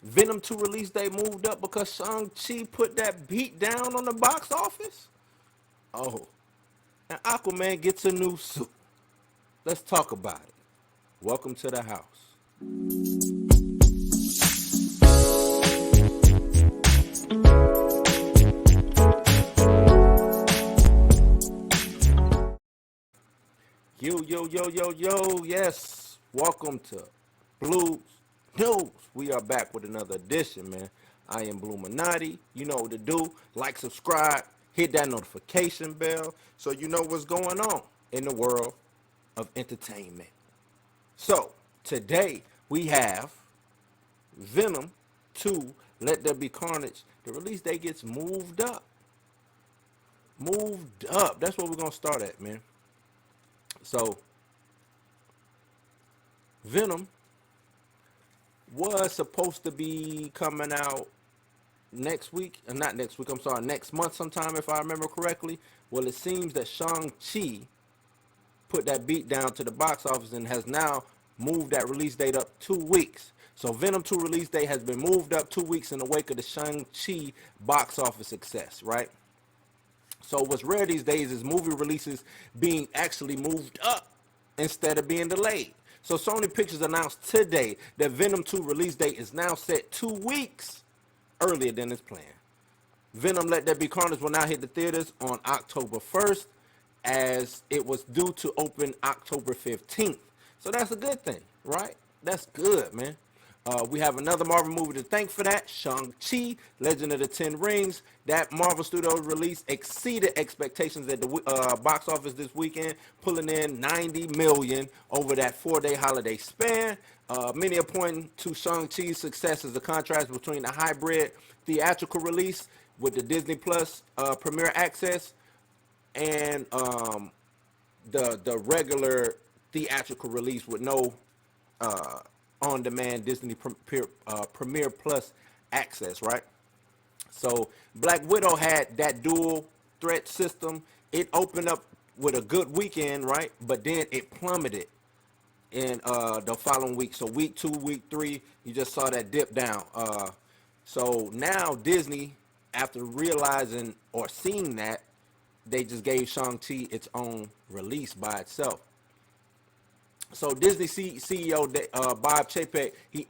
Venom 2 release date moved up because Shang Chi put that beat down on the box office. Oh, and Aquaman gets a new suit. Let's talk about it. Welcome to the house. Yo, yo, yo, yo, yo, yes. Welcome to Blues News. We are back with another edition, man. I am Bluminati. You know what to do. Like, subscribe, hit that notification bell so you know what's going on in the world of entertainment. So, today we have Venom 2, Let There Be Carnage. The release date gets moved up. Moved up. That's where we're going to start at, man. So, Venom was supposed to be coming out next week, not next week, I'm sorry, next month sometime if I remember correctly. Well, it seems that Shang Chi put that beat down to the box office and has now moved that release date up 2 weeks. So Venom 2 release date has been moved up 2 weeks in the wake of the Shang Chi box office success, right? So what's rare these days is movie releases being actually moved up instead of being delayed. So Sony Pictures announced today that Venom 2 release date is now set 2 weeks earlier than its plan. Venom Let There Be Carnage will now hit the theaters on October 1st as it was due to open October 15th. So that's a good thing, right? That's good, man. We have another Marvel movie to thank for that, Shang-Chi, Legend of the Ten Rings. That Marvel Studios release exceeded expectations at the box office this weekend, pulling in $90 million over that 4-day holiday span. Many are pointing to Shang-Chi's success as the contrast between the hybrid theatrical release with the Disney Plus premiere access and the regular theatrical release with no on-demand Disney Premiere Plus access, right? So Black Widow had that dual threat system. It opened up with a good weekend, right? But then it plummeted in the following week. So week 2, week 3, you just saw that dip down. So now Disney, after realizing or seeing that, they just gave Shang-Chi its own release by itself. So Disney CEO Bob Chapek, he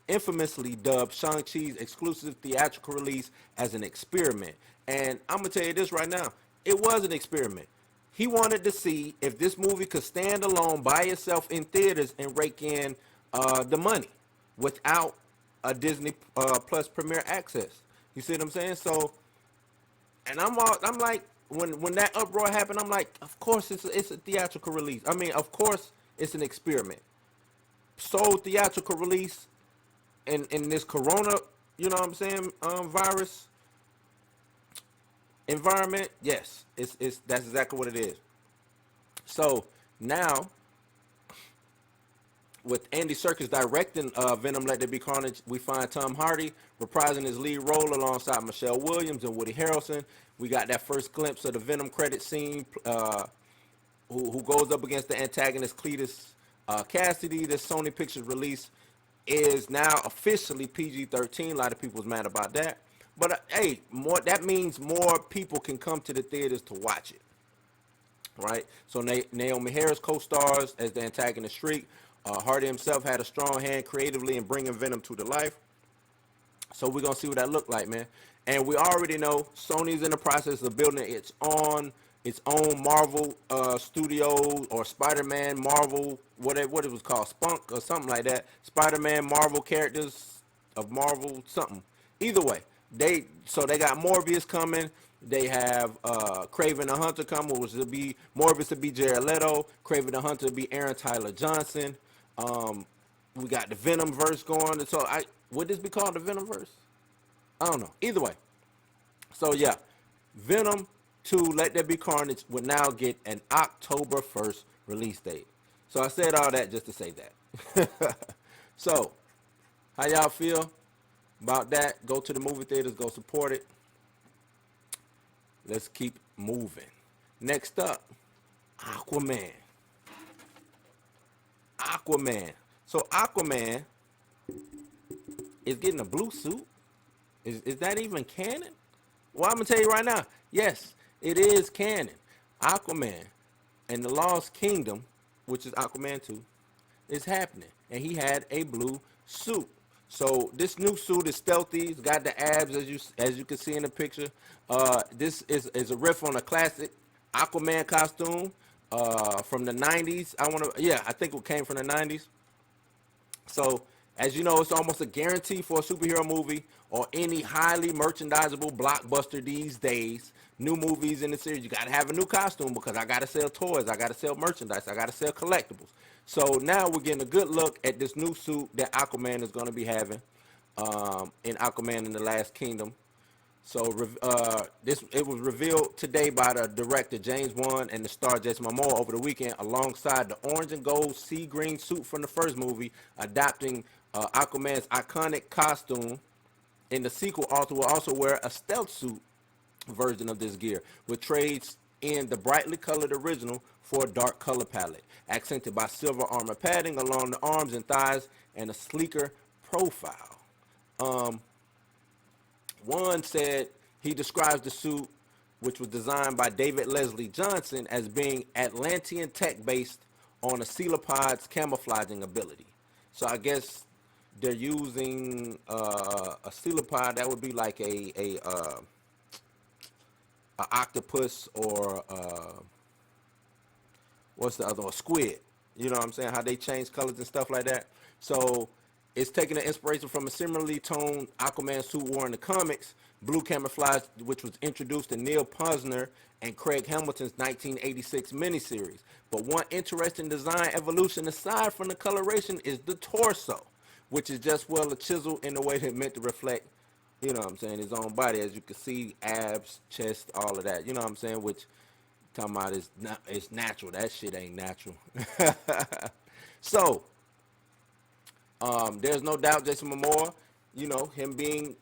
infamously dubbed Shang-Chi's exclusive theatrical release as an experiment. And I'm going to tell you this right now. It was an experiment. He wanted to see if this movie could stand alone by itself in theaters and rake in the money without a Disney Plus premiere access. You see what I'm saying? So, and I'm like, when that uproar happened, I'm like, of course it's a theatrical release. I mean, of course it's an experiment. So theatrical release in this corona, you know what I'm saying, virus environment, yes, it's that's exactly what it is. So now, with Andy Serkis directing Venom Let There Be Carnage, we find Tom Hardy reprising his lead role alongside Michelle Williams and Woody Harrelson. We got that first glimpse of the Venom credit scene, who goes up against the antagonist Cletus Cassidy. This Sony Pictures release is now officially PG-13. A lot of people was mad about that. But hey, that means more people can come to the theaters to watch it. Right? So Naomi Harris co-stars as the antagonist Shriek. Hardy himself had a strong hand creatively in bringing Venom to the life. So we're going to see what that look like, man. And we already know Sony's in the process of building its own Marvel studio or Spider-Man Marvel, what it was called, Spunk or something like that. Spider-Man Marvel characters of Marvel, something. Either way, they got Morbius coming. They have Kraven the Hunter coming, which will be Morbius to be Jared Leto, Kraven the Hunter to be Aaron Tyler Johnson. We got the Venom verse going. So would this be called the Venom verse? I don't know. Either way. So yeah, Venom 2 Let There Be Carnage would now get an October 1st release date. So I said all that just to say that. So, how y'all feel about that? Go to the movie theaters, go support it. Let's keep moving. Next up, Aquaman. So Aquaman is getting a blue suit. Is that even canon? Well, I'm gonna tell you right now. Yes, it is canon. Aquaman and the Lost Kingdom, which is Aquaman 2, is happening, and he had a blue suit. So this new suit is stealthy. It's got the abs as you can see in the picture. This is a riff on a classic Aquaman costume from the '90s. I think it came from the '90s. So, as you know, it's almost a guarantee for a superhero movie or any highly merchandisable blockbuster these days. New movies in the series, you gotta have a new costume because I gotta sell toys, I gotta sell merchandise, I gotta sell collectibles. So now we're getting a good look at this new suit that Aquaman is gonna be having in Aquaman in the Last Kingdom. So this it was revealed today by the director James Wan and the star Jason Momoa over the weekend, alongside the orange and gold sea green suit from the first movie, adapting Aquaman's iconic costume. In the sequel, Arthur will also wear a stealth suit version of this gear, which trades in the brightly colored original for a dark color palette, accented by silver armor padding along the arms and thighs and a sleeker profile. Um, One said he describes the suit, which was designed by David Leslie Johnson, as being Atlantean tech based on a coelopod's camouflaging ability. So I guess they're using a coelopod that would be like a octopus or what's the other one? Squid. You know what I'm saying? How they change colors and stuff like that. So it's taking an inspiration from a similarly toned Aquaman suit worn in the comics, blue camouflage, which was introduced in Neil Posner and Craig Hamilton's 1986 miniseries. But one interesting design evolution aside from the coloration is the torso, which is just well a chisel in the way that meant to reflect, you know what I'm saying, his own body. As you can see, abs, chest, all of that. You know what I'm saying? Which talking about is not, it's natural. That shit ain't natural. So there's no doubt Jason Momoa, you know, him being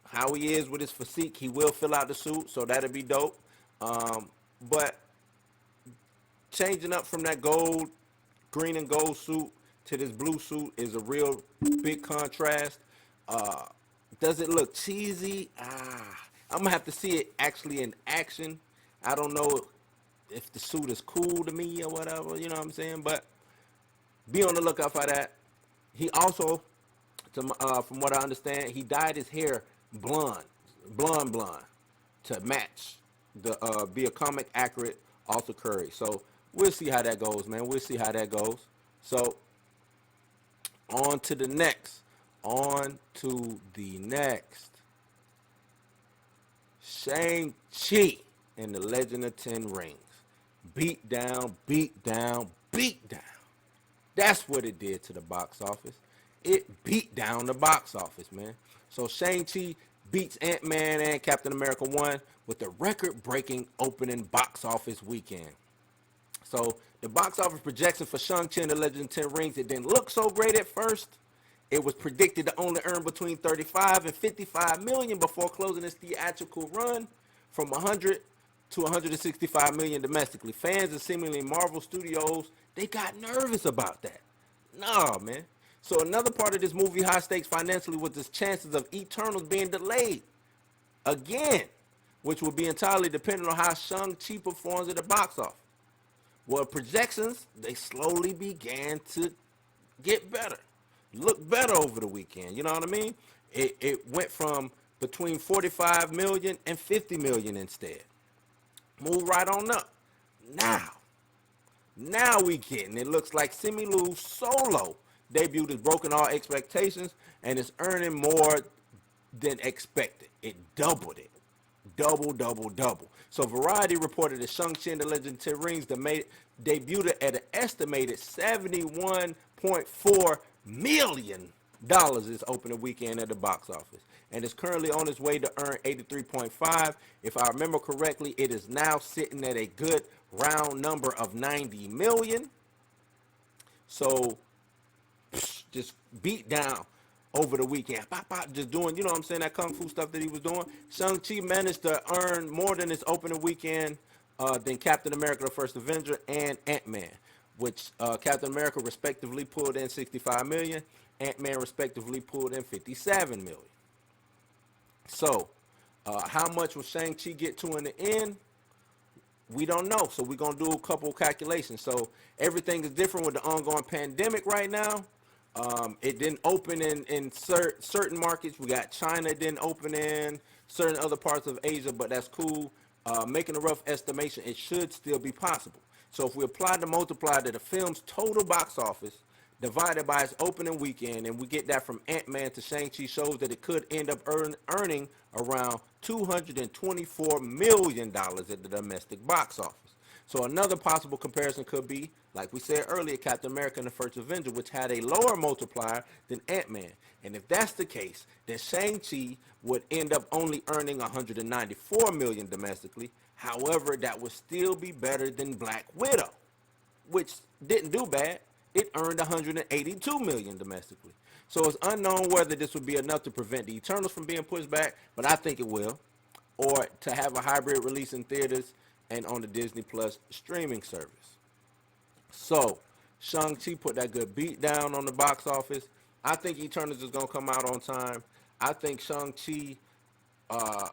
how he is with his physique, he will fill out the suit, so that'll be dope. But changing up from that gold, green and gold suit to this blue suit is a real big contrast. Uh, does it look cheesy? I'm gonna have to see it actually in action. I don't know if the suit is cool to me or whatever, you know what I'm saying? But be on the lookout for that. He also, from what I understand, he dyed his hair blonde, to match the be a comic accurate Arthur Curry. So we'll see how that goes, man. We'll see how that goes. So on to the next. On to the next. Shang Chi and the Legend of Ten Rings. Beat down, beat down, beat down. That's what it did to the box office. It beat down the box office, man. So Shang-Chi beats Ant-Man and Captain America 1 with the record-breaking opening box office weekend. So the box office projection for Shang-Chi and the Legend of Ten Rings, it didn't look so great at first. It was predicted to only earn between 35 and 55 million before closing its theatrical run from 100 to 165 million domestically. Fans and seemingly Marvel Studios, they got nervous about that. Nah, man. So another part of this movie high stakes financially was the chances of Eternals being delayed again, which will be entirely dependent on how Shang-Chi performs at the box office. Well, projections, they slowly began to get better, look better over the weekend. You know what I mean? It went from between 45 million and 50 million instead. Move right on up. Now we getting. It looks like Simu Solo debut has broken all expectations and is earning more than expected. It doubled it. Double. So Variety reported that Shang-Chi and the Legend of Ten Rings debuted at an estimated $71.4 million this opening weekend at the box office, and is currently on its way to earn 83.5. If I remember correctly, it is now sitting at a good round number of 90 million. So just beat down over the weekend. Just doing, you know what I'm saying, that kung fu stuff that he was doing. Shang-Chi managed to earn more than his opening weekend than Captain America, the First Avenger, and Ant-Man, which Captain America respectively pulled in 65 million Ant-Man respectively pulled in 57 million. So, how much will Shang-Chi get to in the end? We don't know. So we're gonna do a couple of calculations. So everything is different with the ongoing pandemic right now. It didn't open in certain markets. We got China didn't open in certain other parts of Asia, but that's cool. Making a rough estimation, it should still be possible. So if we apply the multiplier to the film's total box office divided by its opening weekend, and we get that from Ant-Man to Shang-Chi, shows that it could end up earning around $224 million dollars at the domestic box office. So another possible comparison could be, like we said earlier, Captain America and the First Avenger, which had a lower multiplier than Ant-Man. And if that's the case, then Shang-Chi would end up only earning $194 million domestically. However, that would still be better than Black Widow, which didn't do bad. It earned 182 million domestically. So it's unknown whether this would be enough to prevent the Eternals from being pushed back, but I think it will, or to have a hybrid release in theaters and on the Disney Plus streaming service. So Shang-Chi put that good beat down on the box office. I think Eternals is gonna come out on time. I think Shang-Chi, uh,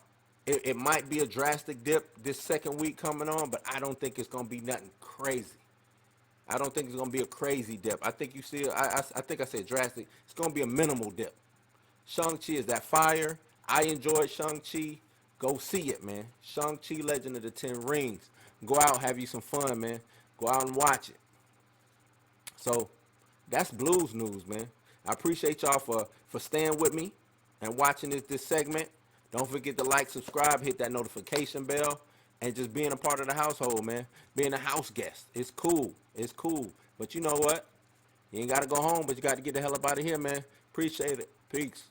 it might be a drastic dip this second week coming on, but I don't think it's gonna be nothing crazy. I don't think it's gonna be a crazy dip. I think you see. I think I said drastic. It's gonna be a minimal dip. Shang-Chi is that fire. I enjoyed Shang-Chi. Go see it, man. Shang-Chi, Legend of the Ten Rings. Go out, have you some fun, man. Go out and watch it. So that's blues news, man. I appreciate y'all for staying with me and watching this segment. Don't forget to like, subscribe, hit that notification bell, and just being a part of the household, man. Being a house guest. It's cool. It's cool. But you know what? You ain't got to go home, but you got to get the hell up out of here, man. Appreciate it. Peace.